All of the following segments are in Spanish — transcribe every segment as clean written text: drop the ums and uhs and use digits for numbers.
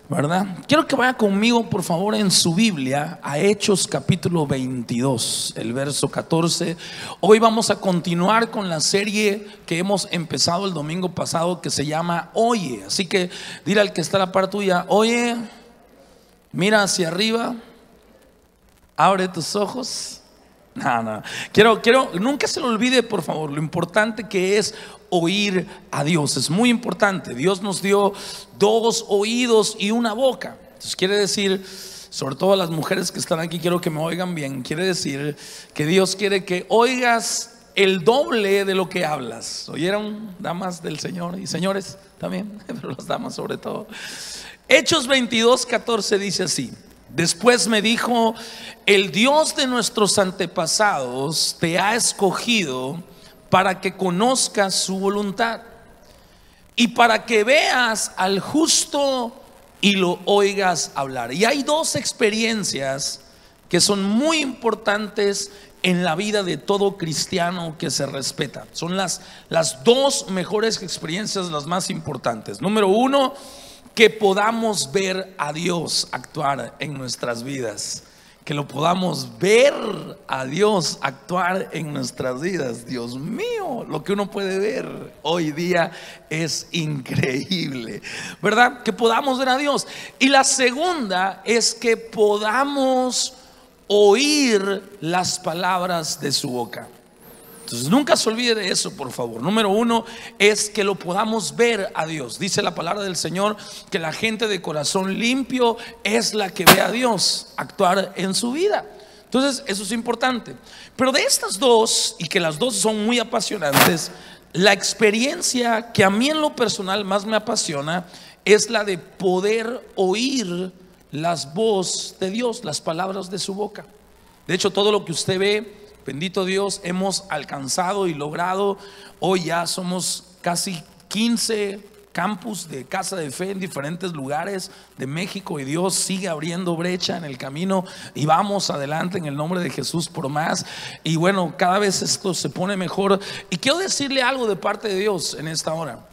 ¿verdad? Quiero que vaya conmigo, por favor, en su Biblia a Hechos capítulo 22, el verso 14. Hoy vamos a continuar con la serie que hemos empezado el domingo pasado, que se llama Oye. Así que dile al que está a la par tuya: oye, mira hacia arriba, abre tus ojos. No. Quiero, nunca se lo olvide, por favor, lo importante que es oír a Dios. Es muy importante. Dios nos dio dos oídos y una boca. Entonces quiere decir, sobre todo a las mujeres que están aquí, quiero que me oigan bien. Quiere decir que Dios quiere que oigas el doble de lo que hablas. ¿Oyeron, damas del Señor? Y señores también, pero las damas sobre todo. Hechos 22:14 dice así: después me dijo, el Dios de nuestros antepasados te ha escogido para que conozcas su voluntad y para que veas al justo y lo oigas hablar. Y hay dos experiencias que son muy importantes en la vida de todo cristiano que se respeta. Son las dos mejores experiencias, las más importantes. Número uno, que podamos ver a Dios actuar en nuestras vidas. Que lo podamos ver a Dios actuar en nuestras vidas. Dios mío, lo que uno puede ver hoy día es increíble, ¿verdad? Que podamos ver a Dios. Y la segunda es que podamos oír las palabras de su boca. Entonces nunca se olvide de eso, por favor. Número uno es que lo podamos ver a Dios. Dice la palabra del Señor que la gente de corazón limpio es la que ve a Dios actuar en su vida. Entonces eso es importante. Pero de estas dos, y que las dos son muy apasionantes, la experiencia que a mí en lo personal más me apasiona es la de poder oír las voces de Dios, las palabras de su boca. De hecho, todo lo que usted ve, bendito Dios, hemos alcanzado y logrado. Hoy ya somos casi 15 campus de Casa de Fe en diferentes lugares de México, y Dios sigue abriendo brecha en el camino y vamos adelante en el nombre de Jesús por más. Y bueno, cada vez esto se pone mejor. Y quiero decirle algo de parte de Dios en esta hora.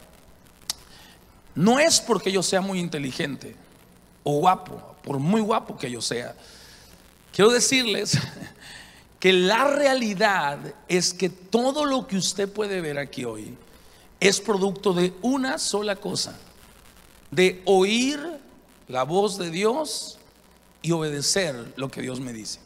No es porque yo sea muy inteligente o guapo, por muy guapo que yo sea. Quiero decirles que la realidad es que todo lo que usted puede ver aquí hoy es producto de una sola cosa: de oír la voz de Dios y obedecer lo que Dios me dice.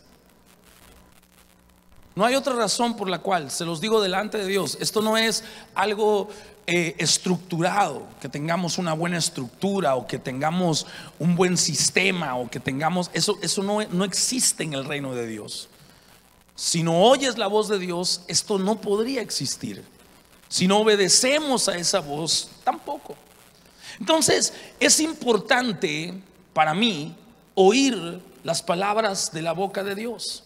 No hay otra razón por la cual, se los digo delante de Dios, esto no es algo estructurado, que tengamos una buena estructura o que tengamos un buen sistema o que tengamos, eso no existe en el reino de Dios. Si no oyes la voz de Dios, esto no podría existir. Si no obedecemos a esa voz, tampoco. Entonces es importante para mí oír las palabras de la boca de Dios.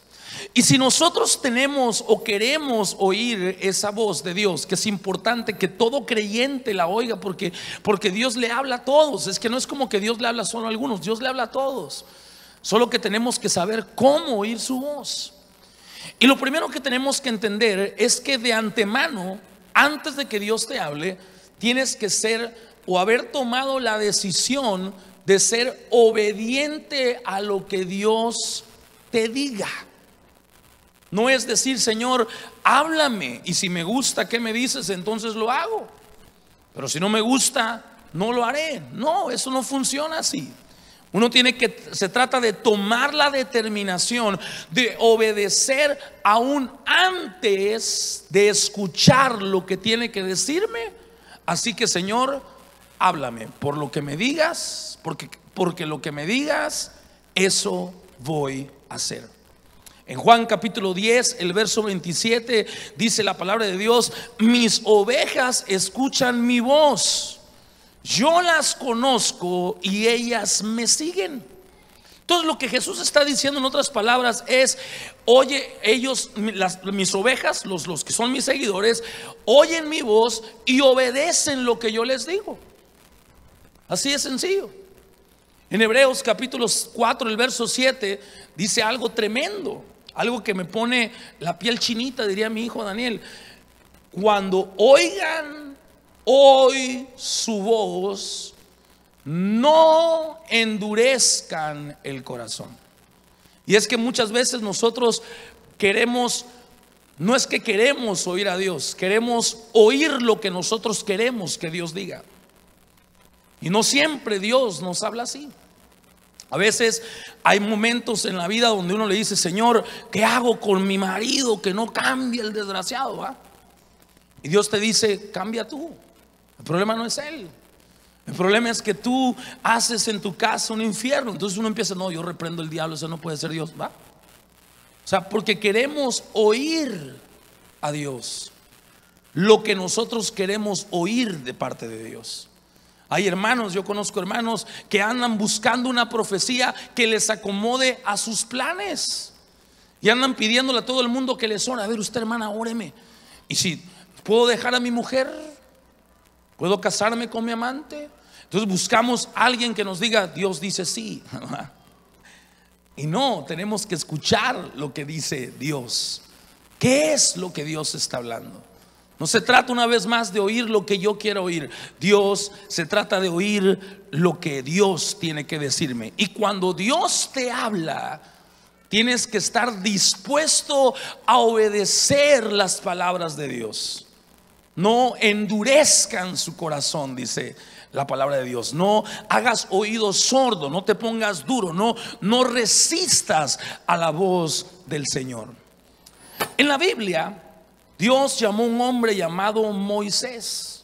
Y si nosotros tenemos o queremos oír esa voz de Dios, que es importante que todo creyente la oiga, porque Dios le habla a todos. Es que no es como que Dios le habla solo a algunos, Dios le habla a todos. Solo que tenemos que saber cómo oír su voz. Y lo primero que tenemos que entender es que de antemano, antes de que Dios te hable, tienes que ser o haber tomado la decisión de ser obediente a lo que Dios te diga. No es decir, Señor, háblame, y si me gusta, ¿qué me dices? Entonces lo hago. Pero si no me gusta, no lo haré. No, eso no funciona así. Uno tiene que, se trata de tomar la determinación de obedecer aún antes de escuchar lo que tiene que decirme. Así que, Señor, háblame por lo que me digas, porque lo que me digas, eso voy a hacer. En Juan capítulo 10, el verso 27, dice la palabra de Dios: mis ovejas escuchan mi voz, yo las conozco y ellas me siguen. Entonces lo que Jesús está diciendo en otras palabras es: oye, ellos, mis ovejas, los que son mis seguidores, oyen mi voz y obedecen lo que yo les digo. Así de sencillo. En Hebreos capítulo 4, el verso 7, dice algo tremendo, algo que me pone la piel chinita, diría mi hijo Daniel. Cuando oigan hoy su voz, no endurezcan el corazón. Y es que muchas veces nosotros queremos, no es que queremos oír a Dios, queremos oír lo que nosotros queremos que Dios diga. Y no siempre Dios nos habla así. A veces hay momentos en la vida donde uno le dice: Señor, ¿qué hago con mi marido que no cambia el desgraciado? ¿Va? Y Dios te dice: cambia tú. El problema no es él. El problema es que tú haces en tu casa un infierno. Entonces uno empieza: no, yo reprendo el diablo, eso no puede ser Dios. ¿Va? O sea, porque queremos oír a Dios lo que nosotros queremos oír de parte de Dios. Hay hermanos, yo conozco hermanos que andan buscando una profecía que les acomode a sus planes y andan pidiéndole a todo el mundo que les ore. A ver, usted, hermana, óreme. Y si puedo dejar a mi mujer, puedo casarme con mi amante. Entonces buscamos a alguien que nos diga: Dios dice sí. Y no, tenemos que escuchar lo que dice Dios. ¿Qué es lo que Dios está hablando? No se trata una vez más de oír lo que yo quiero oír. Se trata de oír lo que Dios tiene que decirme. Y cuando Dios te habla, tienes que estar dispuesto a obedecer las palabras de Dios. No endurezcan su corazón, dice la palabra de Dios. No hagas oído sordo, no te pongas duro, no resistas a la voz del Señor. En la Biblia, Dios llamó a un hombre llamado Moisés.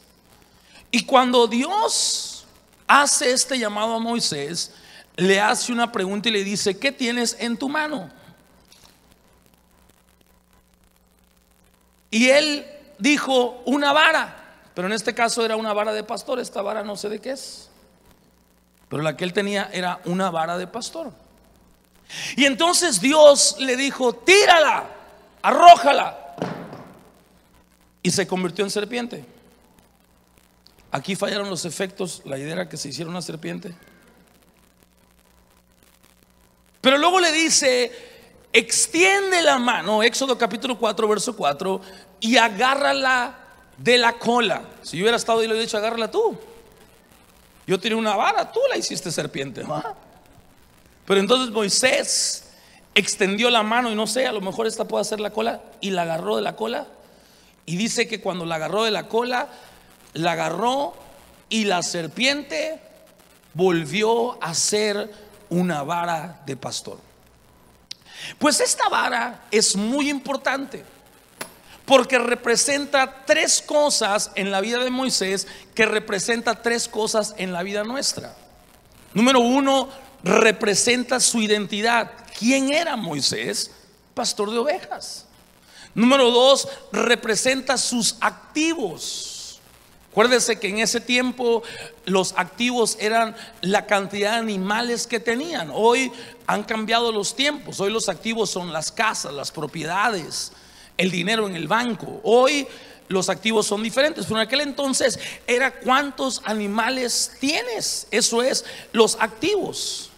Y cuando Dios hace este llamado a Moisés, le hace una pregunta y le dice: ¿qué tienes en tu mano? Y él dijo: una vara. Pero en este caso era una vara de pastor. Esta vara no sé de qué es, pero la que él tenía era una vara de pastor. Y entonces Dios le dijo: tírala, arrójala. Y se convirtió en serpiente. Aquí fallaron los efectos. La idea era que se hiciera una serpiente. Pero luego le dice: extiende la mano, Éxodo capítulo 4 verso 4, y agárrala de la cola. Si yo hubiera estado y le hubiera dicho: agárrala tú. Yo tenía una vara, tú la hiciste serpiente. ¿Va? Pero entonces Moisés extendió la mano, y no sé, a lo mejor esta puede ser la cola, y la agarró de la cola. Y dice que cuando la agarró de la cola, la agarró y la serpiente volvió a ser una vara de pastor. Pues esta vara es muy importante porque representa tres cosas en la vida de Moisés, que representa tres cosas en la vida nuestra. Número uno, representa su identidad. ¿Quién era Moisés? Pastor de ovejas. Número dos, representa sus activos. Acuérdese que en ese tiempo los activos eran la cantidad de animales que tenían. Hoy han cambiado los tiempos. Hoy los activos son las casas, las propiedades, el dinero en el banco. Hoy los activos son diferentes, pero en aquel entonces era cuántos animales tienes. Eso es los activos: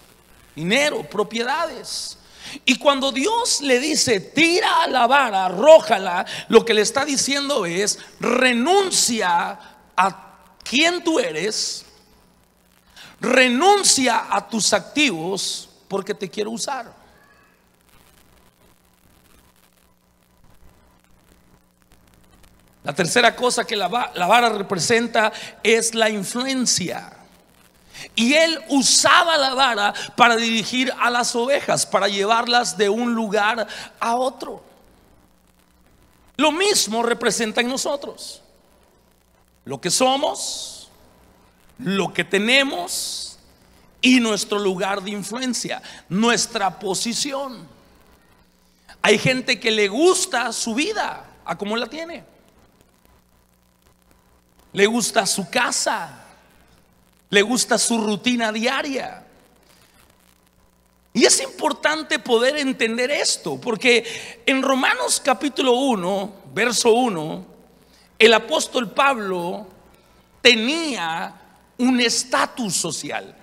dinero, propiedades. Y cuando Dios le dice: tira la vara, arrójala, lo que le está diciendo es: renuncia a quien tú eres, renuncia a tus activos, porque te quiero usar. La tercera cosa que la vara representa es la influencia. Y él usaba la vara para dirigir a las ovejas, para llevarlas de un lugar a otro. Lo mismo representa en nosotros: lo que somos, lo que tenemos y nuestro lugar de influencia, nuestra posición. Hay gente que le gusta su vida a como la tiene. Le gusta su casa, le gusta su rutina diaria. Y es importante poder entender esto, porque en Romanos capítulo 1 verso 1, el apóstol Pablo tenía un estatus social.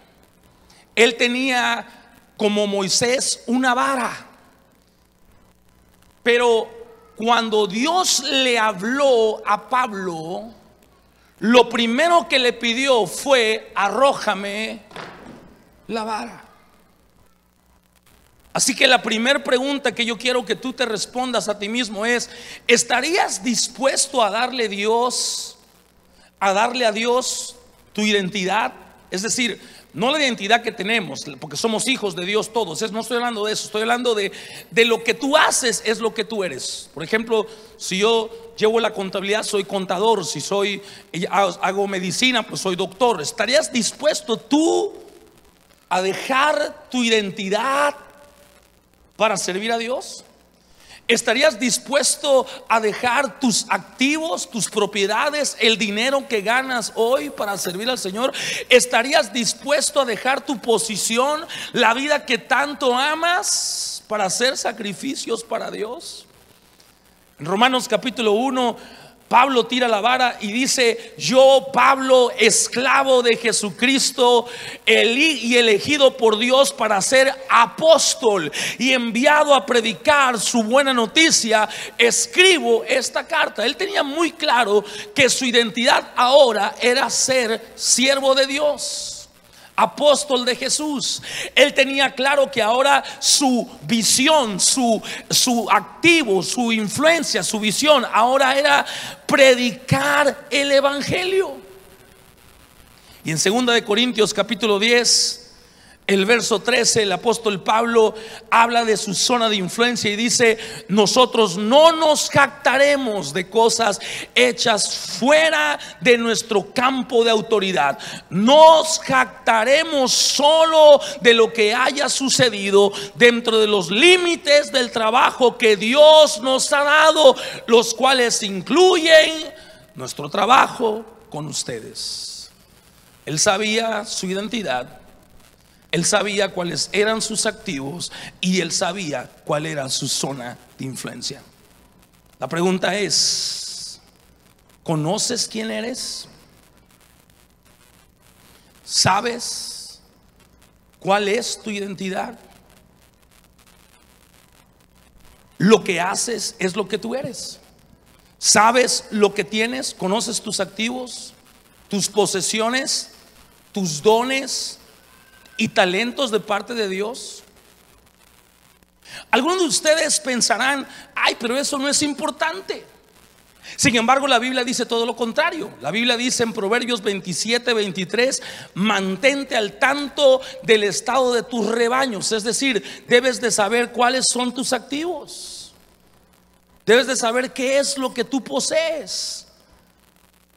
Él tenía, como Moisés, una vara. Pero cuando Dios le habló a Pablo, lo primero que le pidió fue: arrójame la vara. Así que la primera pregunta que yo quiero que tú te respondas a ti mismo es: ¿estarías dispuesto a darle a Dios tu identidad? Es decir, no la identidad que tenemos, porque somos hijos de Dios todos. No estoy hablando de eso, estoy hablando de lo que tú haces es lo que tú eres. Por ejemplo, si yo llevo la contabilidad, soy contador. Si hago medicina, pues soy doctor. ¿Estarías dispuesto tú a dejar tu identidad para servir a Dios? ¿Estarías dispuesto a dejar tus activos, tus propiedades, el dinero que ganas hoy para servir al Señor? ¿Estarías dispuesto a dejar tu posición, la vida que tanto amas, para hacer sacrificios para Dios? En Romanos capítulo 1, Pablo tira la vara y dice: yo, Pablo, esclavo de Jesucristo y elegido por Dios para ser apóstol y enviado a predicar su buena noticia, escribo esta carta. Él tenía muy claro que su identidad ahora era ser siervo de Dios, apóstol de Jesús. Él tenía claro que ahora su visión, su activo, su influencia, su visión ahora era predicar el evangelio. Y en 2 de Corintios capítulo 10, el verso 13, el apóstol Pablo habla de su zona de influencia y dice: nosotros no nos jactaremos de cosas hechas fuera de nuestro campo de autoridad. Nos jactaremos solo de lo que haya sucedido dentro de los límites del trabajo que Dios nos ha dado, los cuales incluyen nuestro trabajo con ustedes. Él sabía su identidad, él sabía cuáles eran sus activos y él sabía cuál era su zona de influencia. La pregunta es: ¿conoces quién eres? ¿Sabes cuál es tu identidad? Lo que haces es lo que tú eres. ¿Sabes lo que tienes? ¿Conoces tus activos, tus posesiones, tus dones y talentos de parte de Dios? Algunos de ustedes pensarán: ay, pero eso no es importante. Sin embargo, la Biblia dice todo lo contrario. La Biblia dice en Proverbios 27:23: mantente al tanto del estado de tus rebaños. Es decir, debes de saber cuáles son tus activos. Debes de saber qué es lo que tú posees.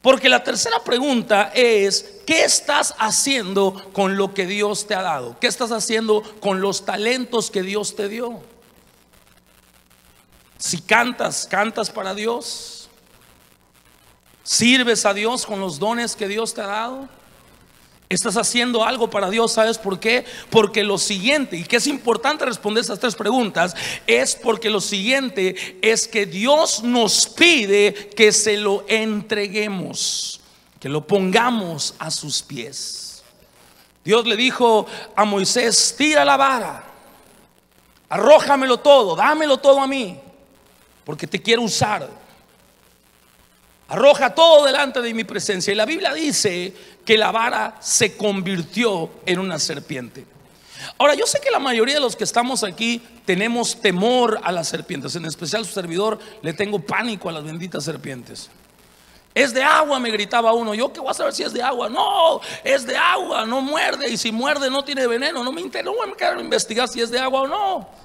Porque la tercera pregunta es: ¿qué estás haciendo con lo que Dios te ha dado? ¿Qué estás haciendo con los talentos que Dios te dio? Si cantas para Dios. ¿Sirves a Dios con los dones que Dios te ha dado? ¿Estás haciendo algo para Dios? ¿Sabes por qué? Porque lo siguiente, y que es importante responder estas tres preguntas, es porque lo siguiente es que Dios nos pide que se lo entreguemos, que lo pongamos a sus pies. Dios le dijo a Moisés: tira la vara, arrójamelo todo, dámelo todo a mí, porque te quiero usar. Arroja todo delante de mi presencia. Y la Biblia dice que la vara se convirtió en una serpiente. Ahora, yo sé que la mayoría de los que estamos aquí tenemos temor a las serpientes. En especial su servidor, le tengo pánico a las benditas serpientes. Es de agua, me gritaba uno. Yo qué voy a saber si es de agua. No, es de agua, no muerde. Y si muerde no tiene veneno. No me quiero investigar si es de agua o no.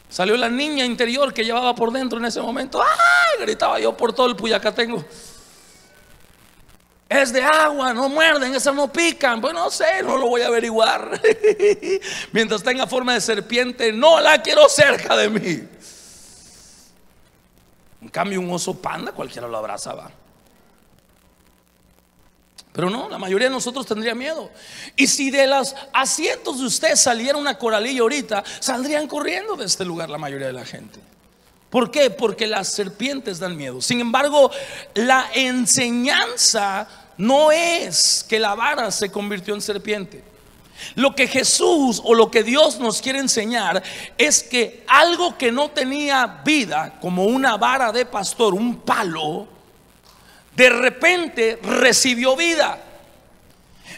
Salió la niña interior que llevaba por dentro en ese momento. ¡Ay! Gritaba yo por todo el Puyacatengo. Es de agua, no muerden, esas no pican. Pues no sé, no lo voy a averiguar. Mientras tenga forma de serpiente, no la quiero cerca de mí. En cambio, un oso panda cualquiera lo abrazaba. Pero no, la mayoría de nosotros tendría miedo. Y si de los asientos de usted saliera una coralilla ahorita, saldrían corriendo de este lugar la mayoría de la gente. ¿Por qué? Porque las serpientes dan miedo. Sin embargo, la enseñanza no es que la vara se convirtió en serpiente. Lo que Jesús o lo que Dios nos quiere enseñar es que algo que no tenía vida, como una vara de pastor, un palo, de repente recibió vida.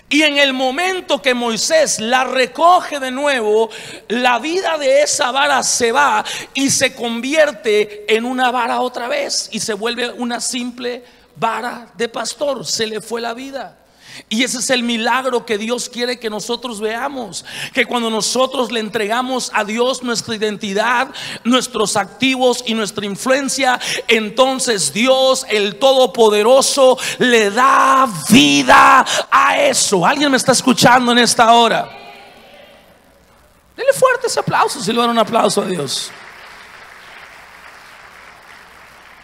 Y en el momento que Moisés la recoge de nuevo, la vida de esa vara se va y se convierte en una vara otra vez y se vuelve una simple vara de pastor. Se le fue la vida. Y ese es el milagro que Dios quiere que nosotros veamos, que cuando nosotros le entregamos a Dios nuestra identidad, nuestros activos y nuestra influencia, entonces Dios, el Todopoderoso, le da vida a eso. ¿Alguien me está escuchando en esta hora? Dele fuerte ese aplauso, si le dan un aplauso a Dios.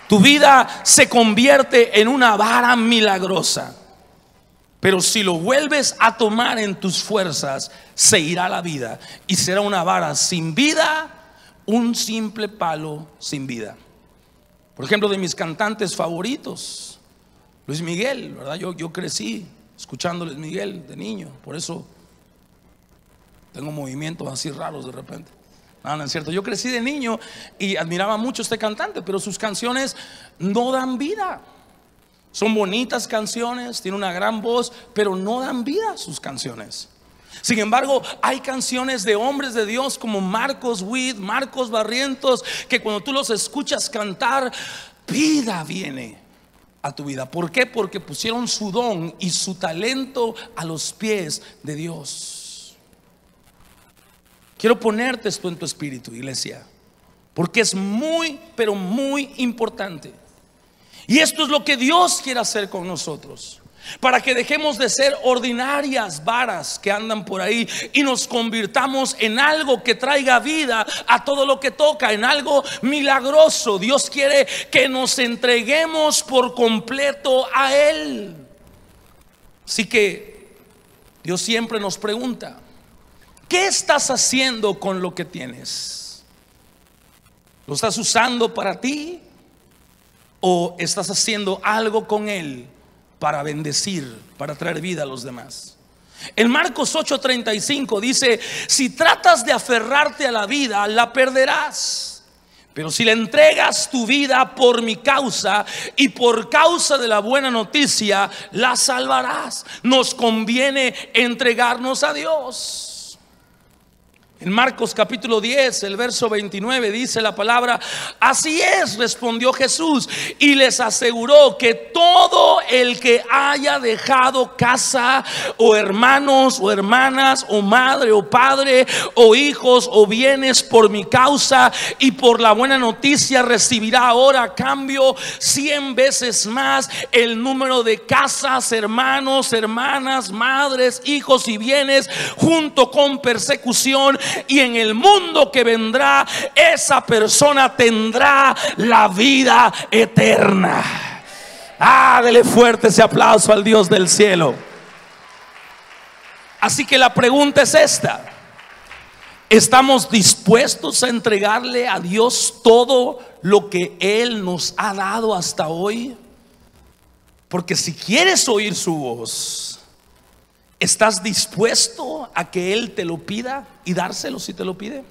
Tu vida se convierte en una vara milagrosa. Pero si lo vuelves a tomar en tus fuerzas, se irá la vida y será una vara sin vida, un simple palo sin vida. Por ejemplo, de mis cantantes favoritos, Luis Miguel, ¿verdad? Yo crecí escuchando Luis Miguel de niño, por eso tengo movimientos así raros de repente. No es cierto, yo crecí de niño y admiraba mucho a este cantante, pero sus canciones no dan vida. Son bonitas canciones, tiene una gran voz, pero no dan vida a sus canciones. Sin embargo, hay canciones de hombres de Dios como Marcos Witt, Marcos Barrientos, que cuando tú los escuchas cantar, vida viene a tu vida. ¿Por qué? Porque pusieron su don y su talento a los pies de Dios. Quiero ponerte esto en tu espíritu, iglesia, porque es muy, pero muy importante. Y esto es lo que Dios quiere hacer con nosotros, para que dejemos de ser ordinarias varas que andan por ahí y nos convirtamos en algo que traiga vida a todo lo que toca, en algo milagroso. Dios quiere que nos entreguemos por completo a Él. Así que Dios siempre nos pregunta: ¿qué estás haciendo con lo que tienes? ¿Lo estás usando para ti? ¿O estás haciendo algo con Él para bendecir, para traer vida a los demás? En Marcos 8:35 dice: si tratas de aferrarte a la vida, la perderás. Pero si le entregas tu vida por mi causa y por causa de la buena noticia, la salvarás. Nos conviene entregarnos a Dios. En Marcos capítulo 10, el verso 29 dice la palabra: así es, respondió Jesús, y les aseguró que todo el que haya dejado casa o hermanos o hermanas o madre o padre o hijos o bienes por mi causa y por la buena noticia, recibirá ahora a cambio 100 veces más el número de casas, hermanos, hermanas, madres, hijos y bienes, junto con persecución. Y en el mundo que vendrá, esa persona tendrá la vida eterna. Dele fuerte ese aplauso al Dios del cielo. Así que la pregunta es esta: ¿estamos dispuestos a entregarle a Dios todo lo que Él nos ha dado hasta hoy? Porque si quieres oír su voz, ¿estás dispuesto a que Él te lo pida y dárselo si te lo pide?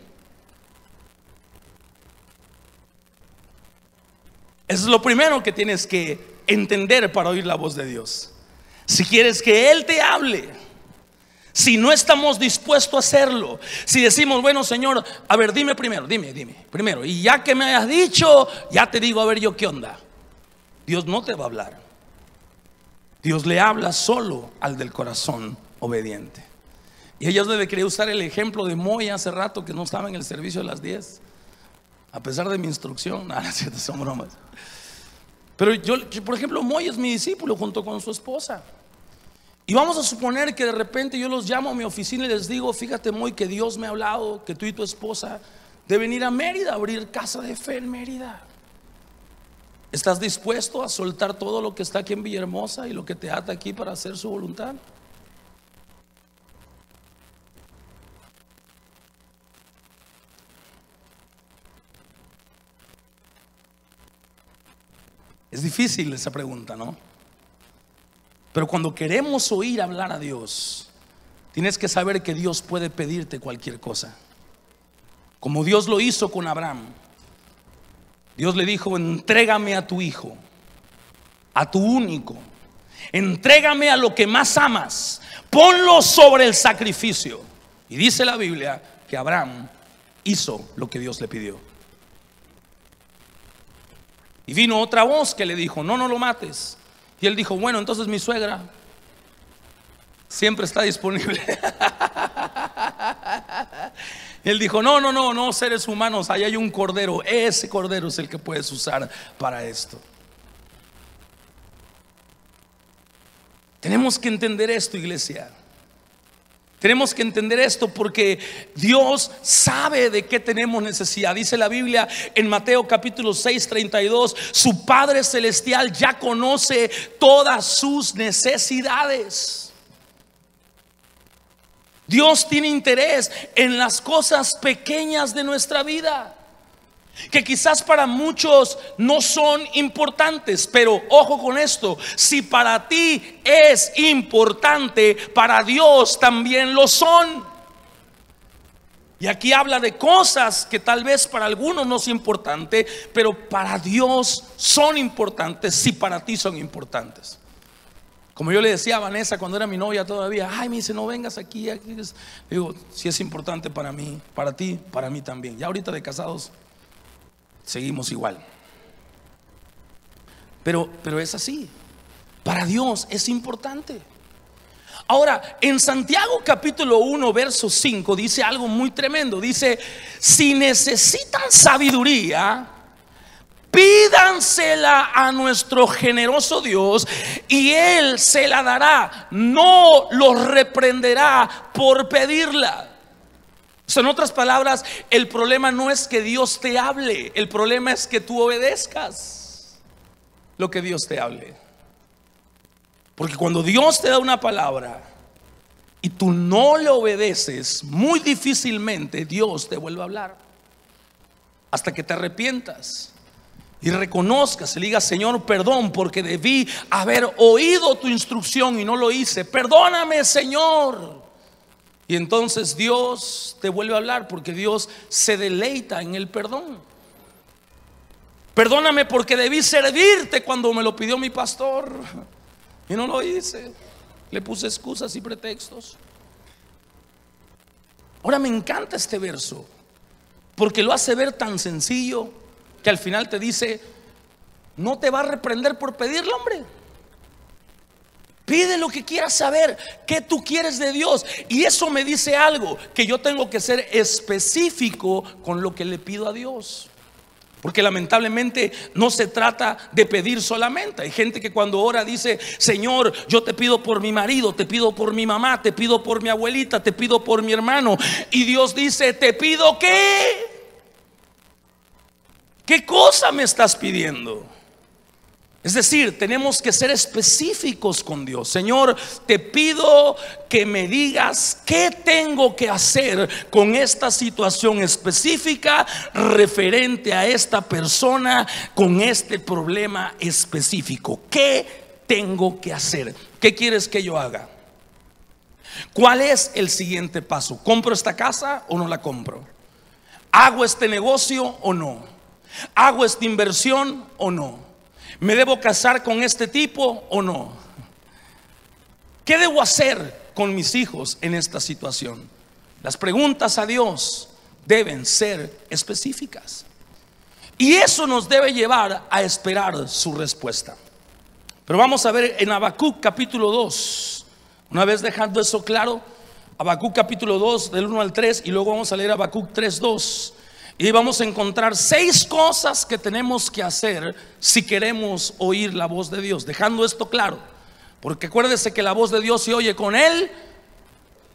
Eso es lo primero que tienes que entender para oír la voz de Dios. Si quieres que Él te hable, si no estamos dispuestos a hacerlo, si decimos: bueno, Señor, a ver, dime primero, dime primero, y ya que me hayas dicho, ya te digo a ver yo qué onda. Dios no te va a hablar. Dios le habla solo al del corazón obediente. Y ellos le quería usar el ejemplo de Moy hace rato, que no estaba en el servicio a las 10, a pesar de mi instrucción. Nada, cierto, son bromas. Pero yo, por ejemplo, Moy es mi discípulo junto con su esposa. Y vamos a suponer que de repente yo los llamo a mi oficina y les digo: fíjate, Moy, que Dios me ha hablado que tú y tu esposa deben ir a Mérida, a abrir Casa de Fe en Mérida. ¿Estás dispuesto a soltar todo lo que está aquí en Villahermosa y lo que te ata aquí para hacer su voluntad? Es difícil esa pregunta, ¿no? Pero cuando queremos oír hablar a Dios, tienes que saber que Dios puede pedirte cualquier cosa, como Dios lo hizo con Abraham. Dios le dijo: entrégame a tu hijo, a tu único. Entrégame a lo que más amas, ponlo sobre el sacrificio. Y dice la Biblia que Abraham hizo lo que Dios le pidió. Y vino otra voz que le dijo: no, no lo mates. Y él dijo: bueno, entonces mi suegra siempre está disponible. Él dijo: no, seres humanos, ahí hay un cordero. Ese cordero es el que puedes usar para esto. Tenemos que entender esto, iglesia. Tenemos que entender esto porque Dios sabe de qué tenemos necesidad. Dice la Biblia en Mateo capítulo 6:32: su Padre Celestial ya conoce todas sus necesidades. Dios tiene interés en las cosas pequeñas de nuestra vida, que quizás para muchos no son importantes, pero ojo con esto: si para ti es importante, para Dios también lo son. Y aquí habla de cosas que tal vez para algunos no es importante, pero para Dios son importantes si para ti son importantes. Como yo le decía a Vanessa cuando era mi novia todavía: ay, me dice, no vengas aquí. Digo: si es importante para mí, para ti, para mí también. Ya ahorita de casados seguimos igual. Pero es así. Para Dios es importante. Ahora, en Santiago capítulo 1 verso 5 dice algo muy tremendo. Dice: si necesitan sabiduría, pídansela a nuestro generoso Dios y Él se la dará. No los reprenderá por pedirla. En otras palabras, el problema no es que Dios te hable, el problema es que tú obedezcas lo que Dios te hable. Porque cuando Dios te da una palabra y tú no le obedeces, muy difícilmente Dios te vuelve a hablar, hasta que te arrepientas y reconozcas y digas: Señor, perdón, porque debí haber oído tu instrucción y no lo hice. Perdóname, Señor. Y entonces Dios te vuelve a hablar, porque Dios se deleita en el perdón. Perdóname porque debí servirte cuando me lo pidió mi pastor y no lo hice. Le puse excusas y pretextos. Ahora me encanta este verso, porque lo hace ver tan sencillo que al final te dice: no te va a reprender por pedirle, hombre. Pide lo que quieras saber, qué tú quieres de Dios. Y eso me dice algo: que yo tengo que ser específico con lo que le pido a Dios. Porque lamentablemente no se trata de pedir solamente. Hay gente que cuando ora dice: Señor, yo te pido por mi marido, te pido por mi mamá, te pido por mi abuelita, te pido por mi hermano. Y Dios dice: ¿te pido qué? ¿Qué cosa me estás pidiendo? Es decir, tenemos que ser específicos con Dios. Señor, te pido que me digas qué tengo que hacer con esta situación específica referente a esta persona con este problema específico. ¿Qué tengo que hacer? ¿Qué quieres que yo haga? ¿Cuál es el siguiente paso? ¿Compro esta casa o no la compro? ¿Hago este negocio o no? ¿Hago esta inversión o no? ¿Me debo casar con este tipo o no? ¿Qué debo hacer con mis hijos en esta situación? Las preguntas a Dios deben ser específicas, y eso nos debe llevar a esperar su respuesta. Pero vamos a ver en Habacuc capítulo 2, una vez dejando eso claro, Habacuc capítulo 2 del 1 al 3, y luego vamos a leer Habacuc 3:2. Y vamos a encontrar 6 cosas que tenemos que hacer si queremos oír la voz de Dios. Dejando esto claro, porque acuérdese que la voz de Dios se oye con el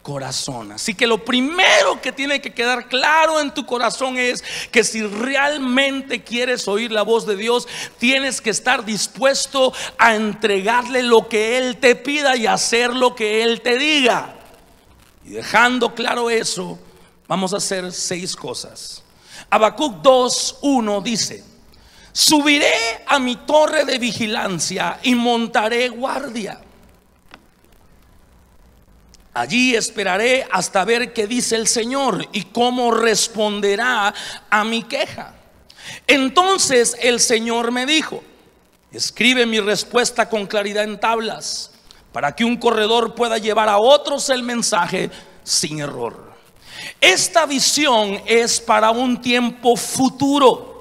corazón. Así que lo primero que tiene que quedar claro en tu corazón es que si realmente quieres oír la voz de Dios, tienes que estar dispuesto a entregarle lo que Él te pida y hacer lo que Él te diga. Y dejando claro eso, vamos a hacer 6 cosas. Habacuc 2:1 dice: subiré a mi torre de vigilancia y montaré guardia. Allí esperaré hasta ver qué dice el Señor y cómo responderá a mi queja. Entonces el Señor me dijo, Escribe mi respuesta con claridad en tablas, para que un corredor pueda llevar a otros el mensaje sin error. Esta visión es para un tiempo futuro.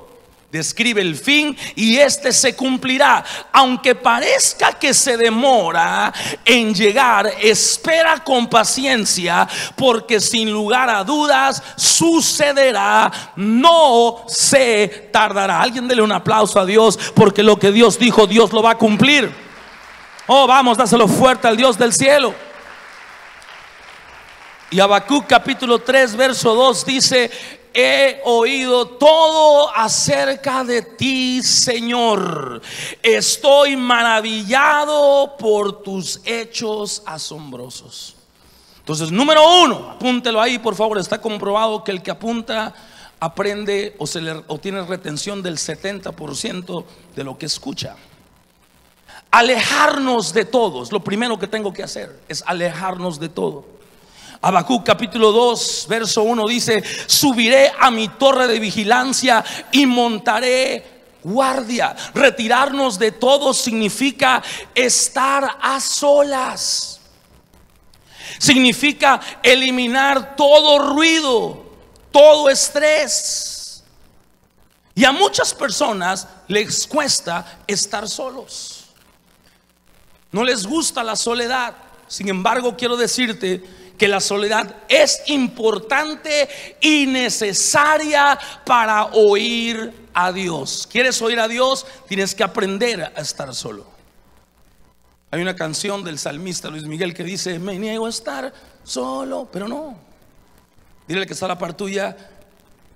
Describe el fin y este se cumplirá. Aunque parezca que se demora en llegar, espera con paciencia, porque sin lugar a dudas sucederá, no se tardará. Alguien dele un aplauso a Dios, porque lo que Dios dijo, Dios lo va a cumplir. Oh, vamos, dáselo fuerte al Dios del cielo. Y Habacuc capítulo 3 verso 2 dice: he oído todo acerca de ti, Señor. Estoy maravillado por tus hechos asombrosos. Entonces, número uno, apúntelo ahí por favor. Está comprobado que el que apunta aprende o tiene retención del 70% de lo que escucha. Alejarnos de todos. Lo primero que tengo que hacer es alejarnos de todo. Habacuc capítulo 2 verso 1 dice: subiré a mi torre de vigilancia y montaré guardia. Retirarnos de todo significa estar a solas. Significa eliminar todo ruido, todo estrés. Y a muchas personas les cuesta estar solos. No les gusta la soledad. Sin embargo, quiero decirte que la soledad es importante y necesaria para oír a Dios. ¿Quieres oír a Dios? Tienes que aprender a estar solo. Hay una canción del salmista Luis Miguel que dice: me niego a estar solo, pero no. Dile al que está a la par tuya: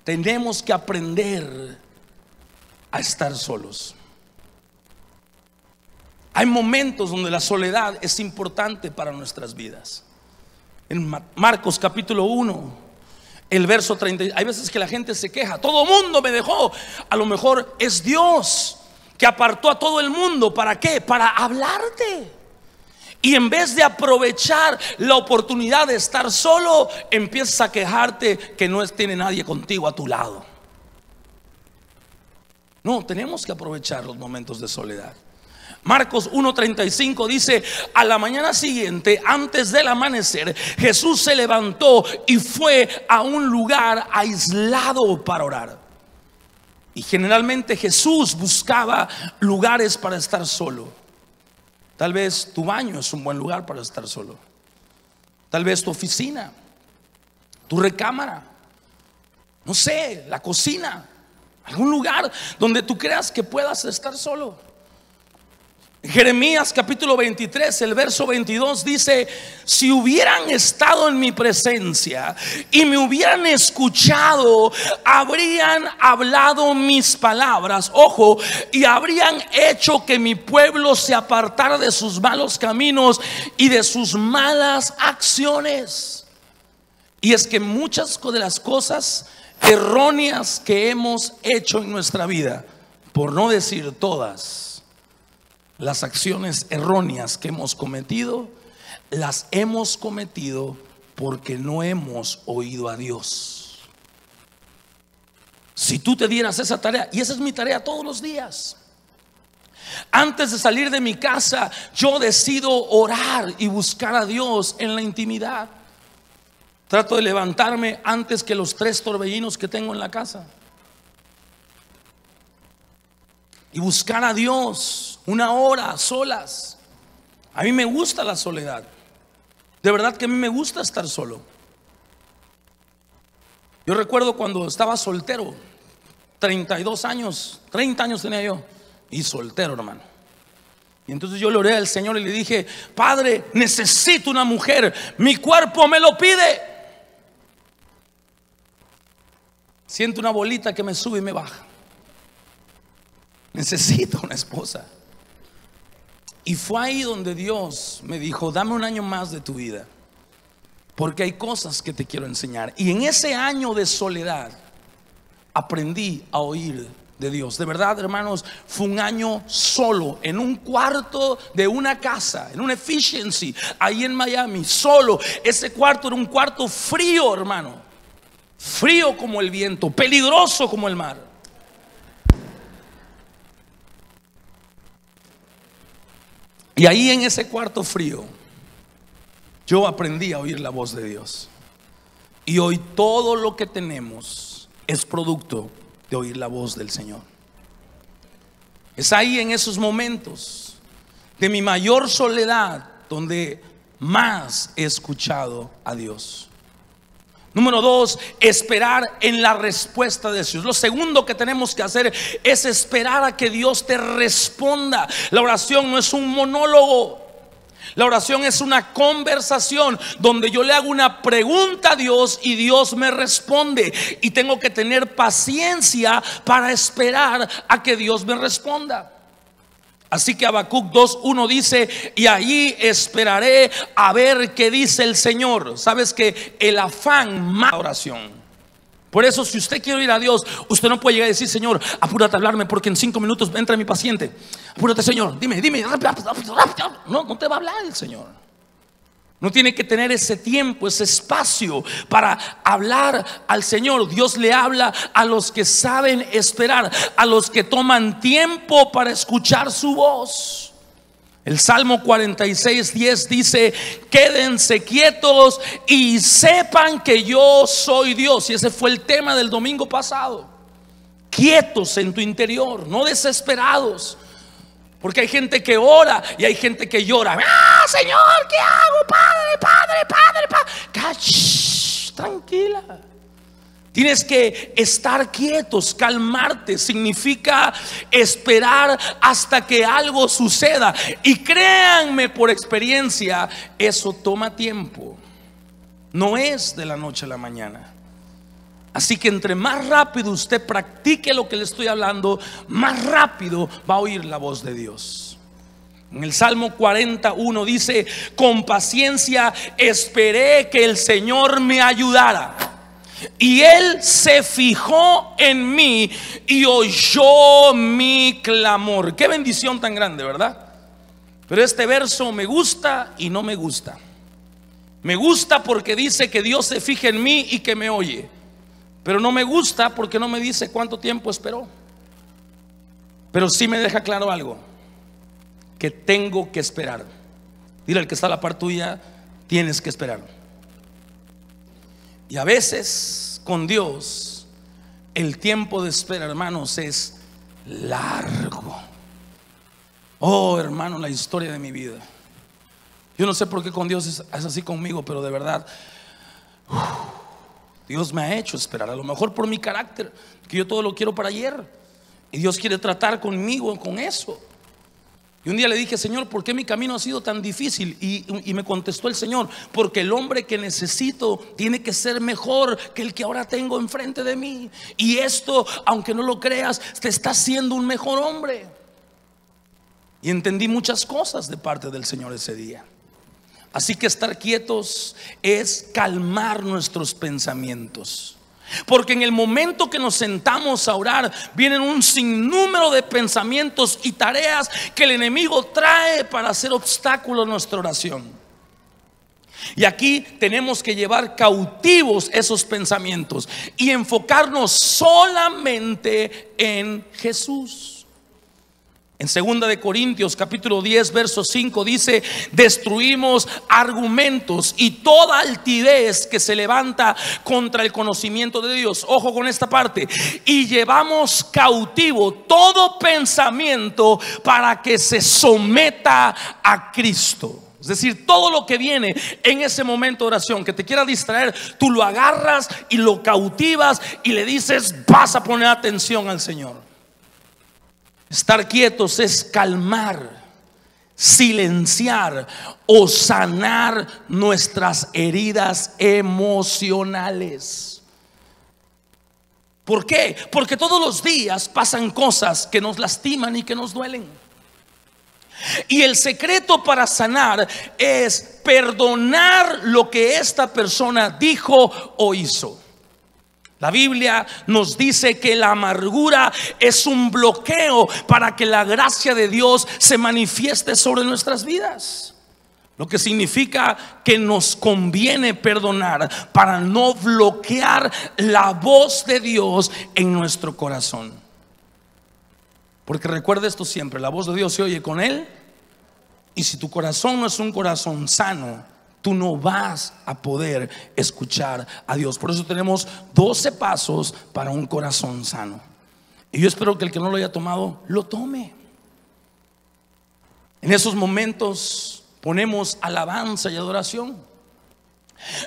tenemos que aprender a estar solos. Hay momentos donde la soledad es importante para nuestras vidas. En Marcos capítulo 1, el verso 30, hay veces que la gente se queja: todo mundo me dejó. A lo mejor es Dios que apartó a todo el mundo. ¿Para qué? Para hablarte. Y en vez de aprovechar la oportunidad de estar solo, empiezas a quejarte que no tiene nadie contigo a tu lado. No, tenemos que aprovechar los momentos de soledad. Marcos 1:35 dice: a la mañana siguiente, antes del amanecer, Jesús se levantó y fue a un lugar aislado para orar. Y generalmente Jesús buscaba lugares para estar solo. Tal vez tu baño es un buen lugar para estar solo. Tal vez tu oficina, tu recámara, no sé, la cocina, algún lugar donde tú creas que puedas estar solo. Jeremías capítulo 23, el verso 22 dice: si hubieran estado en mi presencia y me hubieran escuchado, habrían hablado mis palabras, ojo, y habrían hecho que mi pueblo se apartara de sus malos caminos y de sus malas acciones. Y es que muchas de las cosas erróneas que hemos hecho en nuestra vida, por no decir todas, las acciones erróneas que hemos cometido, las hemos cometido porque no hemos oído a Dios. Si tú te dieras esa tarea, y esa es mi tarea todos los días, antes de salir de mi casa, yo decido orar y buscar a Dios en la intimidad. Trato de levantarme antes que los 3 torbellinos que tengo en la casa y buscar a Dios una hora a solas. A mí me gusta la soledad. De verdad que a mí me gusta estar solo. Yo recuerdo cuando estaba soltero, 32 años, 30 años tenía yo, y soltero, hermano. Y entonces yo le oré al Señor y le dije: Padre, necesito una mujer, mi cuerpo me lo pide. Siento una bolita que me sube y me baja. Necesito una esposa. Y fue ahí donde Dios me dijo: dame un año más de tu vida, porque hay cosas que te quiero enseñar. Y en ese año de soledad aprendí a oír de Dios. De verdad, hermanos, fue un año solo, en un cuarto de una casa, en un Efficiency, ahí en Miami, solo. Ese cuarto era un cuarto frío, hermano, frío como el viento, peligroso como el mar. Y ahí en ese cuarto frío yo aprendí a oír la voz de Dios. Y hoy todo lo que tenemos es producto de oír la voz del Señor. Es ahí en esos momentos de mi mayor soledad donde más he escuchado a Dios. Número 2, esperar en la respuesta de Dios. Lo segundo que tenemos que hacer es esperar a que Dios te responda. La oración no es un monólogo. La oración es una conversación donde yo le hago una pregunta a Dios y Dios me responde. Y tengo que tener paciencia para esperar a que Dios me responda. Así que Habacuc 2:1 dice: y allí esperaré a ver qué dice el Señor. Sabes que el afán mata la oración. Por eso, si usted quiere oír a Dios, usted no puede llegar y decir: Señor, apúrate a hablarme porque en 5 minutos entra mi paciente. Apúrate, Señor, dime, rápido. No te va a hablar el Señor. No tiene que tener ese tiempo, ese espacio para hablar al Señor. Dios le habla a los que saben esperar, a los que toman tiempo para escuchar su voz. El Salmo 46:10 dice: quédense quietos y sepan que yo soy Dios. Y ese fue el tema del domingo pasado. Quietos en tu interior, no desesperados. Porque hay gente que ora y hay gente que llora. ¡Ah, Señor, qué hago! Padre. Tranquila. Tienes que estar quietos, calmarte. Significa esperar hasta que algo suceda. Y créanme por experiencia, eso toma tiempo. No es de la noche a la mañana. Así que entre más rápido usted practique lo que le estoy hablando, más rápido va a oír la voz de Dios. En el Salmo 41 dice: con paciencia esperé que el Señor me ayudara, y Él se fijó en mí y oyó mi clamor. Qué bendición tan grande, ¿verdad? Pero este verso me gusta y no me gusta. Me gusta porque dice que Dios se fija en mí y que me oye. Pero no me gusta porque no me dice cuánto tiempo esperó. Pero sí me deja claro algo: que tengo que esperar. Dile al que está a la par tuya: tienes que esperar. Y a veces con Dios el tiempo de espera, hermanos, es largo. Oh, hermano, la historia de mi vida. Yo no sé por qué con Dios es así conmigo, pero de verdad Dios me ha hecho esperar. A lo mejor por mi carácter, que yo todo lo quiero para ayer, y Dios quiere tratar conmigo con eso. Y un día le dije: Señor, ¿por qué mi camino ha sido tan difícil? Y me contestó el Señor: porque el hombre que necesito tiene que ser mejor que el que ahora tengo enfrente de mí. Y esto, aunque no lo creas, te está haciendo un mejor hombre. Y entendí muchas cosas de parte del Señor ese día. Así que estar quietos es calmar nuestros pensamientos. Porque en el momento que nos sentamos a orar, vienen un sinnúmero de pensamientos y tareas que el enemigo trae para hacer obstáculo a nuestra oración. Y aquí tenemos que llevar cautivos esos pensamientos y enfocarnos solamente en Jesús. En 2 de Corintios capítulo 10 verso 5 dice: destruimos argumentos y toda altivez que se levanta contra el conocimiento de Dios. Ojo con esta parte: y llevamos cautivo todo pensamiento para que se someta a Cristo. Es decir, todo lo que viene en ese momento de oración que te quiera distraer, tú lo agarras y lo cautivas y le dices: vas a poner atención al Señor. Estar quietos es calmar, silenciar o sanar nuestras heridas emocionales. ¿Por qué? Porque todos los días pasan cosas que nos lastiman y que nos duelen. Y el secreto para sanar es perdonar lo que esta persona dijo o hizo. La Biblia nos dice que la amargura es un bloqueo para que la gracia de Dios se manifieste sobre nuestras vidas. Lo que significa que nos conviene perdonar para no bloquear la voz de Dios en nuestro corazón. Porque recuerda esto siempre: la voz de Dios se oye con Él Y si tu corazón no es un corazón sano, tú no vas a poder escuchar a Dios. Por eso tenemos 12 pasos para un corazón sano. Y yo espero que el que no lo haya tomado, lo tome. En esos momentos ponemos alabanza y adoración,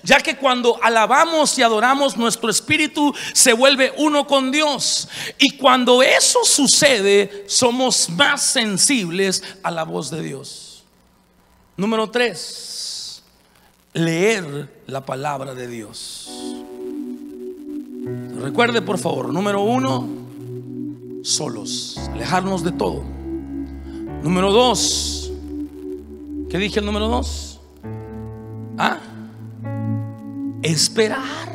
ya que cuando alabamos y adoramos, nuestro espíritu se vuelve uno con Dios. Y cuando eso sucede, somos más sensibles a la voz de Dios. Número 3, leer la palabra de Dios. Recuerde, por favor, número 1, solos, alejarnos de todo. Número 2, ¿qué dije el número 2? Esperar.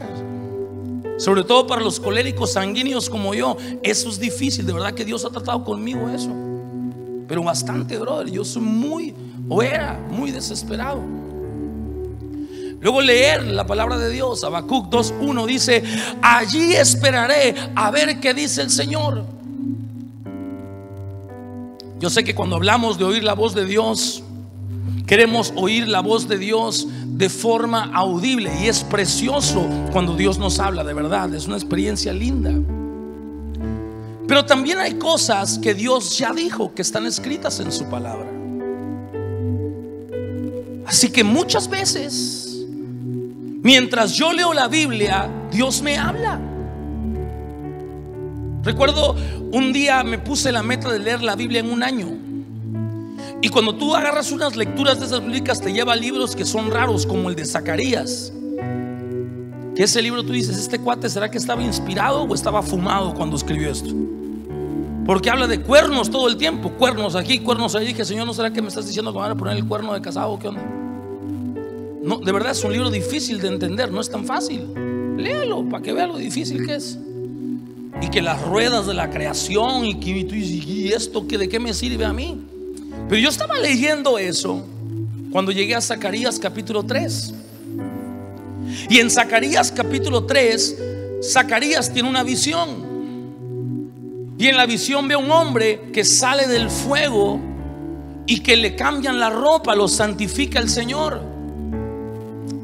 Sobre todo para los coléricos sanguíneos como yo, eso es difícil. De verdad que Dios ha tratado conmigo eso, pero bastante, brother. Yo soy era muy desesperado. Luego leer la palabra de Dios. Habacuc 2:1 dice: allí esperaré a ver qué dice el Señor. Yo sé que cuando hablamos de oír la voz de Dios, queremos oír la voz de Dios de forma audible, y es precioso cuando Dios nos habla, de verdad, es una experiencia linda. Pero también hay cosas que Dios ya dijo, que están escritas en su palabra. Así que muchas veces, mientras yo leo la Biblia, Dios me habla. Recuerdo un día me puse la meta de leer la Biblia en un año. Y cuando tú agarras unas lecturas de esas bíblicas, te lleva a libros que son raros, como el de Zacarías. Que ese libro tú dices: este cuate, ¿será que estaba inspirado o estaba fumado cuando escribió esto? Porque habla de cuernos todo el tiempo, cuernos aquí, cuernos ahí. Dije: Señor, ¿no será que me estás diciendo que van a poner el cuerno de casado? ¿Qué onda? No, de verdad es un libro difícil de entender, no es tan fácil. Léalo para que vea lo difícil que es. Y que las ruedas de la creación, y esto, que de qué me sirve a mí. Pero yo estaba leyendo eso cuando llegué a Zacarías capítulo 3. Y en Zacarías capítulo 3, Zacarías tiene una visión. Y en la visión ve a un hombre que sale del fuego y que le cambian la ropa, lo santifica el Señor.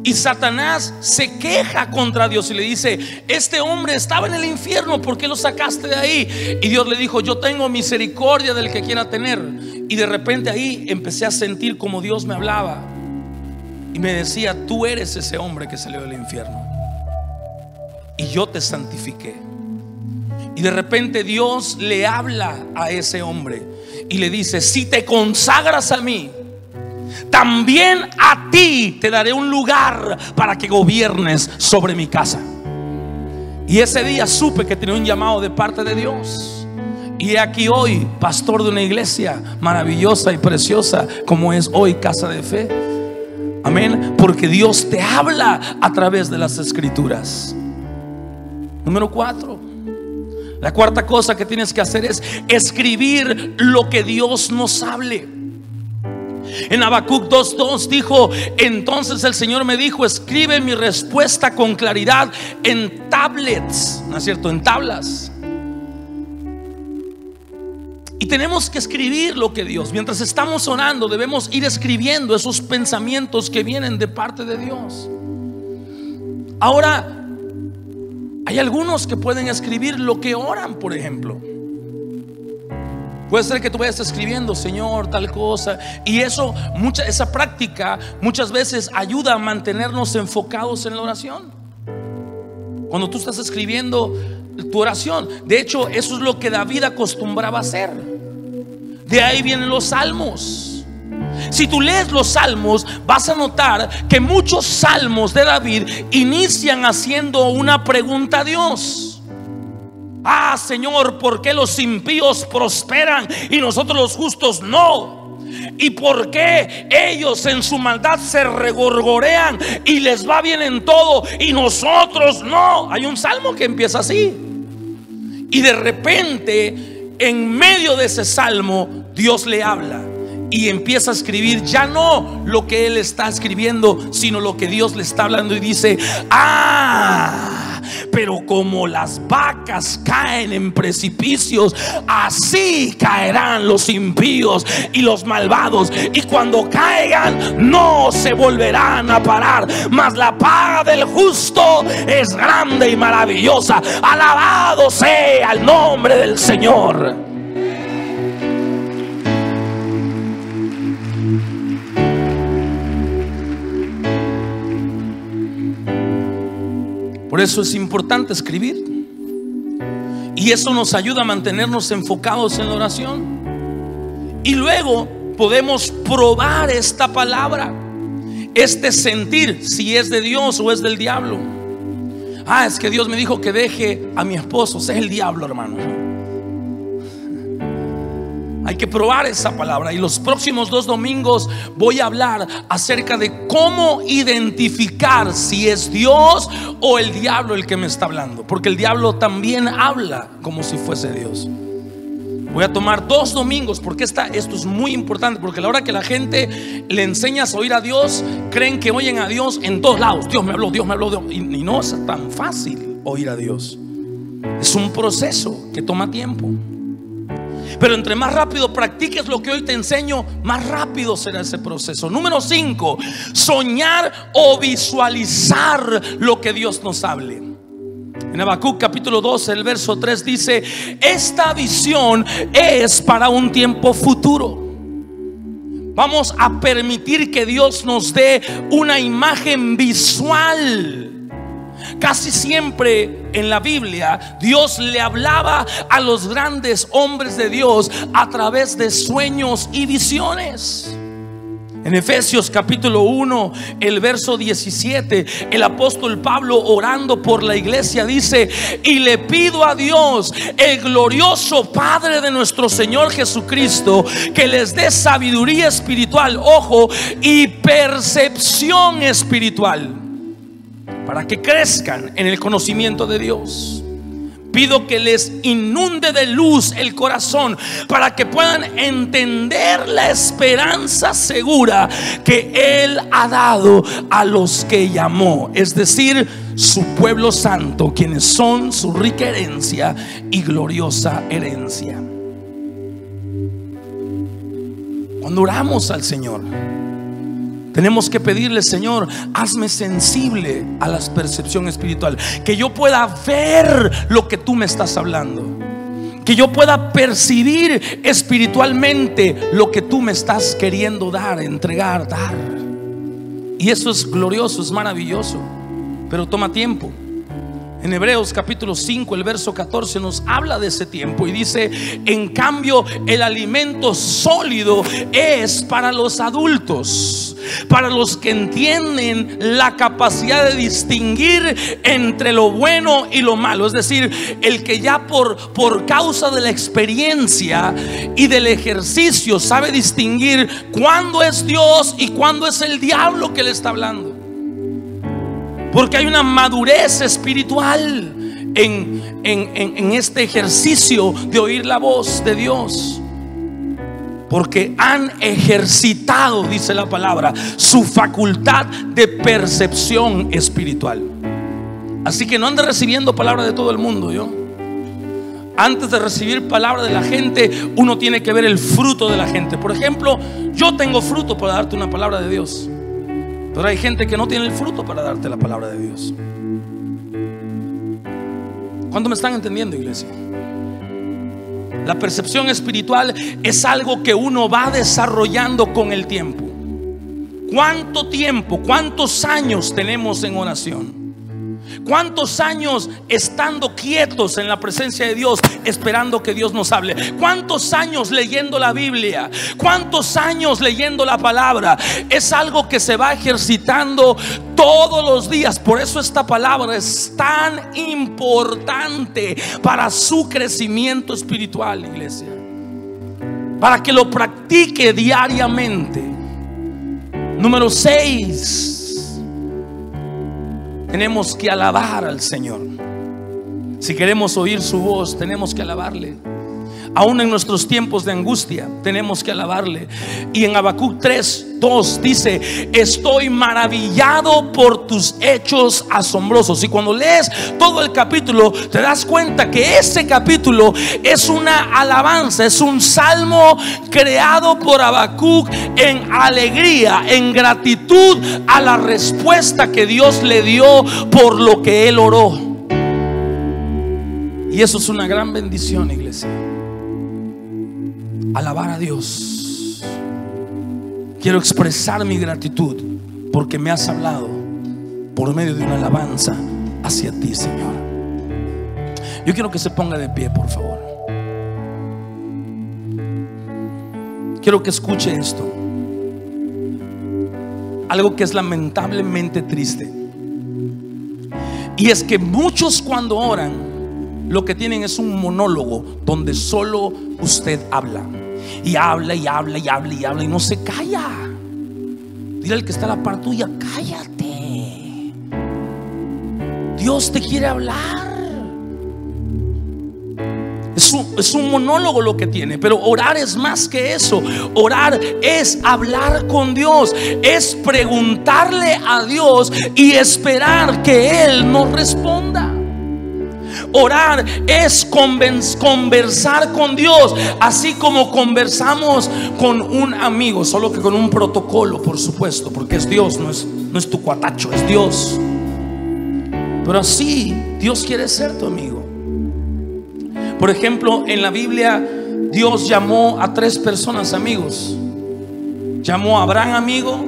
Y Satanás se queja contra Dios y le dice: este hombre estaba en el infierno, ¿por qué lo sacaste de ahí? Y Dios le dijo: yo tengo misericordia del que quiera tener. Y de repente ahí empecé a sentir como Dios me hablaba y me decía: tú eres ese hombre que salió del infierno y yo te santifiqué. Y de repente Dios le habla a ese hombre y le dice: si te consagras a mí, también a ti te daré un lugar para que gobiernes sobre mi casa. Y ese día supe que tenía un llamado de parte de Dios. Y he aquí hoy, pastor de una iglesia maravillosa y preciosa como es hoy Casa de Fe. Amén. Porque Dios te habla a través de las escrituras. Número 4. La cuarta cosa que tienes que hacer es escribir lo que Dios nos hable. En Habacuc 2:2 dijo: entonces el Señor me dijo: escribe mi respuesta con claridad en tablets, ¿no es cierto? En tablas. Y tenemos que escribir lo que Dios, mientras estamos orando, debemos ir escribiendo esos pensamientos que vienen de parte de Dios. Ahora, hay algunos que pueden escribir lo que oran, por ejemplo. Puede ser que tú vayas escribiendo: Señor, tal cosa. Y esa práctica muchas veces ayuda a mantenernos enfocados en la oración. Cuando tú estás escribiendo tu oración. De hecho, eso es lo que David acostumbraba a hacer. De ahí vienen los salmos. Si tú lees los salmos, vas a notar que muchos salmos de David inician haciendo una pregunta a Dios. Señor, ¿por qué los impíos prosperan y nosotros los justos no? ¿Y por qué ellos en su maldad se regorgorean y les va bien en todo y nosotros no? Hay un salmo que empieza así. Y de repente, en medio de ese salmo, Dios le habla y empieza a escribir ya no lo que él está escribiendo, sino lo que Dios le está hablando. Y dice: pero como las vacas caen en precipicios, así caerán los impíos y los malvados, y cuando caigan no se volverán a parar, mas la paga del justo es grande y maravillosa. Alabado sea el nombre del Señor. Por eso es importante escribir, y eso nos ayuda a mantenernos enfocados en la oración. Y luego podemos probar esta palabra, este sentir, si es de Dios o es del diablo. Es que Dios me dijo que deje a mi esposo. Ese es el diablo, hermano. Hay que probar esa palabra, y los próximos 2 domingos voy a hablar acerca de cómo identificar si es Dios o el diablo el que me está hablando, porque el diablo también habla como si fuese Dios. Voy a tomar 2 domingos porque esto es muy importante, porque a la hora que la gente le enseñas a oír a Dios, creen que oyen a Dios en todos lados. Dios me habló, Dios me habló, Dios. Y no es tan fácil oír a Dios. Es un proceso que toma tiempo. Pero entre más rápido practiques lo que hoy te enseño, más rápido será ese proceso. Número 5, soñar o visualizar lo que Dios nos hable. En Habacuc capítulo 12, el verso 3 dice: esta visión es para un tiempo futuro. Vamos a permitir que Dios nos dé una imagen visual. Casi siempre en la Biblia Dios le hablaba a los grandes hombres de Dios a través de sueños y visiones. En Efesios capítulo 1, el verso 17, el apóstol Pablo, orando por la iglesia, dice: y le pido a Dios, el glorioso Padre de nuestro Señor Jesucristo, que les dé sabiduría espiritual, ojo, y percepción espiritual, para que crezcan en el conocimiento de Dios. Pido que les inunde de luz el corazón, para que puedan entender la esperanza segura que Él ha dado a los que llamó, es decir, su pueblo santo, quienes son su rica herencia y gloriosa herencia. Cuando oramos al Señor, tenemos que pedirle: Señor, hazme sensible a la percepción espiritual, que yo pueda ver lo que tú me estás hablando, que yo pueda percibir espiritualmente lo que tú me estás queriendo dar, entregar, dar. Y eso es glorioso, es maravilloso, pero toma tiempo. En Hebreos capítulo 5, el verso 14 nos habla de ese tiempo y dice: en cambio, el alimento sólido es para los adultos, para los que entienden la capacidad de distinguir entre lo bueno y lo malo. Es decir, el que ya por causa de la experiencia y del ejercicio sabe distinguir cuándo es Dios y cuándo es el diablo que le está hablando. Porque hay una madurez espiritual en este ejercicio de oír la voz de Dios, porque han ejercitado, dice la palabra, su facultad de percepción espiritual. Así que no ande recibiendo palabra de todo el mundo. Antes de recibir palabra de la gente, uno tiene que ver el fruto de la gente. Por ejemplo, yo tengo fruto para darte una palabra de Dios, pero hay gente que no tiene el fruto para darte la palabra de Dios. ¿Cuánto me están entendiendo, iglesia? La percepción espiritual es algo que uno va desarrollando con el tiempo. ¿Cuánto tiempo, cuántos años tenemos en oración? ¿Cuántos años estando quietos en la presencia de Dios, esperando que Dios nos hable? ¿Cuántos años leyendo la Biblia? ¿Cuántos años leyendo la palabra? Es algo que se va ejercitando todos los días. Por eso esta palabra es tan importante para su crecimiento espiritual, iglesia, para que lo practique diariamente. Número 6, tenemos que alabar al Señor. Si queremos oír su voz, tenemos que alabarle. Aún en nuestros tiempos de angustia tenemos que alabarle. Y en Habacuc 3:2 dice: estoy maravillado por tus hechos asombrosos. Y cuando lees todo el capítulo te das cuenta que ese capítulo es una alabanza, es un salmo creado por Habacuc en alegría, en gratitud a la respuesta que Dios le dio por lo que él oró. Y eso es una gran bendición, iglesia. Alabar a Dios. Quiero expresar mi gratitud porque me has hablado por medio de una alabanza hacia ti, Señor. Yo quiero que se ponga de pie, por favor. Quiero que escuche esto. Algo que es lamentablemente triste. Y es que muchos cuando oran lo que tienen es un monólogo donde solo usted habla. Y habla y habla y habla y habla y no se calla. Dile al que está a la par tuya: cállate. Dios te quiere hablar. Es un monólogo lo que tiene, pero orar es más que eso. Orar es hablar con Dios, es preguntarle a Dios y esperar que Él nos responda. Orar es conversar con Dios, así como conversamos con un amigo, solo que con un protocolo, por supuesto, porque es Dios, no es tu cuatacho, es Dios. Pero así Dios quiere ser tu amigo. Por ejemplo, en la Biblia Dios llamó a 3 personas amigos. Llamó a Abraham amigo,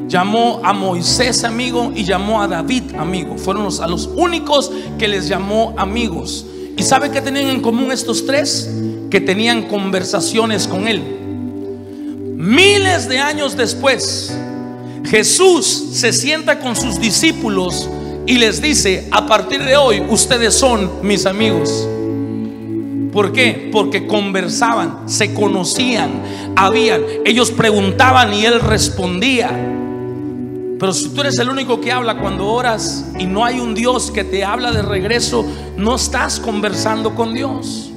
llamó a Moisés amigo y llamó a David amigo. Fueron a los únicos que les llamó amigos. ¿Y sabe qué tenían en común estos 3? Que tenían conversaciones con él. Miles de años después, Jesús se sienta con sus discípulos y les dice: a partir de hoy ustedes son mis amigos. ¿Por qué? Porque conversaban, se conocían, ellos preguntaban y él respondía. Pero si tú eres el único que habla cuando oras y no hay un Dios que te habla de regreso, no estás conversando con Dios.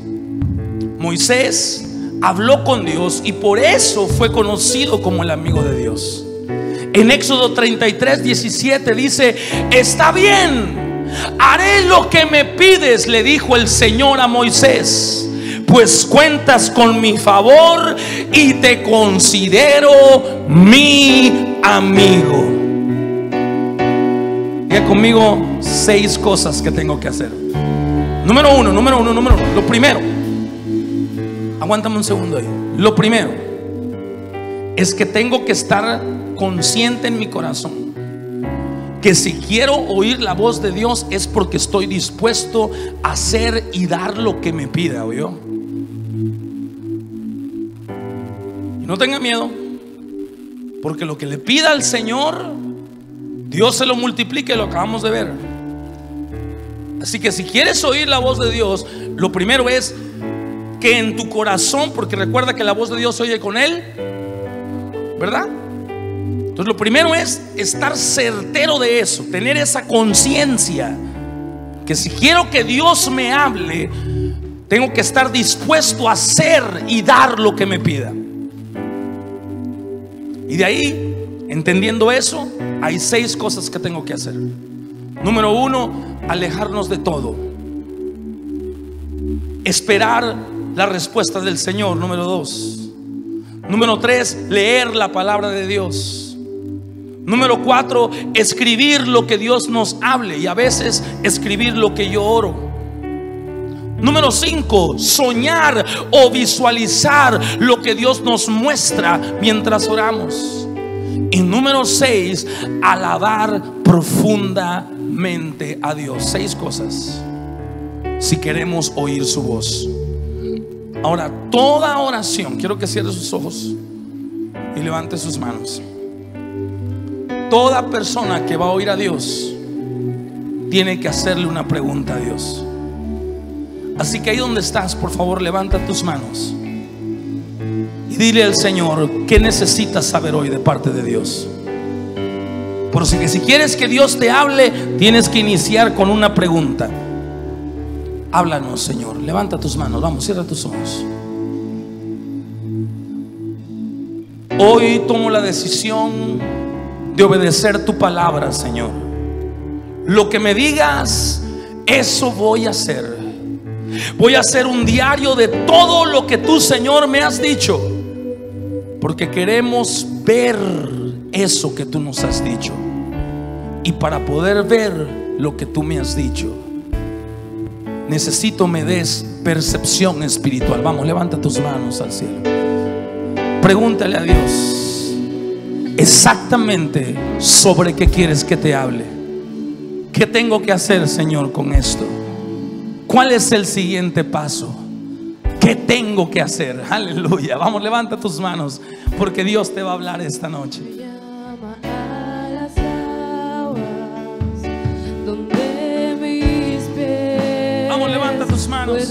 Moisés habló con Dios y por eso fue conocido como el amigo de Dios. En Éxodo 33:17 dice: está bien, haré lo que me pides, le dijo el Señor a Moisés, pues cuentas con mi favor y te considero mi amigo. Diga conmigo 6 cosas que tengo que hacer. Número uno. Lo primero, aguántame un segundo ahí. Lo primero es que tengo que estar consciente en mi corazón que si quiero oír la voz de Dios es porque estoy dispuesto a hacer y dar lo que me pida, ¿oyó? Y no tenga miedo, porque lo que le pida al Señor, Dios se lo multiplique, lo acabamos de ver. Así que si quieres oír la voz de Dios, lo primero es que en tu corazón, porque recuerda que la voz de Dios se oye con Él, ¿verdad? Entonces lo primero es estar certero de eso, tener esa conciencia que si quiero que Dios me hable, tengo que estar dispuesto a hacer y dar lo que me pida. Y de ahí, entendiendo eso, hay 6 cosas que tengo que hacer. Número 1, alejarnos de todo. Esperar la respuesta del Señor. Número 2. Número 3, leer la palabra de Dios. Número 4, escribir lo que Dios nos hable, y a veces escribir lo que yo oro. Número 5, soñar o visualizar lo que Dios nos muestra mientras oramos. Y número 6, alabar profundamente a Dios. 6 cosas si queremos oír su voz. Ahora, toda oración, quiero que cierre sus ojos y levante sus manos. Toda persona que va a oír a Dios tiene que hacerle una pregunta a Dios. Así que ahí donde estás, por favor, levanta tus manos y dile al Señor qué necesitas saber hoy de parte de Dios. Por si quieres que Dios te hable, tienes que iniciar con una pregunta. Háblanos, Señor. Levanta tus manos, vamos, cierra tus ojos. Hoy tomo la decisión de obedecer tu palabra, Señor. Lo que me digas, eso voy a hacer. Voy a hacer un diario de todo lo que tú, Señor, me has dicho, porque queremos ver eso que tú nos has dicho. Y para poder ver lo que tú me has dicho, necesito me des percepción espiritual. Vamos, levanta tus manos al cielo. Pregúntale a Dios exactamente sobre qué quieres que te hable. ¿Qué tengo que hacer, Señor, con esto? ¿Cuál es el siguiente paso? ¿Qué tengo que hacer? Aleluya. Vamos, levanta tus manos, porque Dios te va a hablar esta noche. Vamos, levanta tus manos.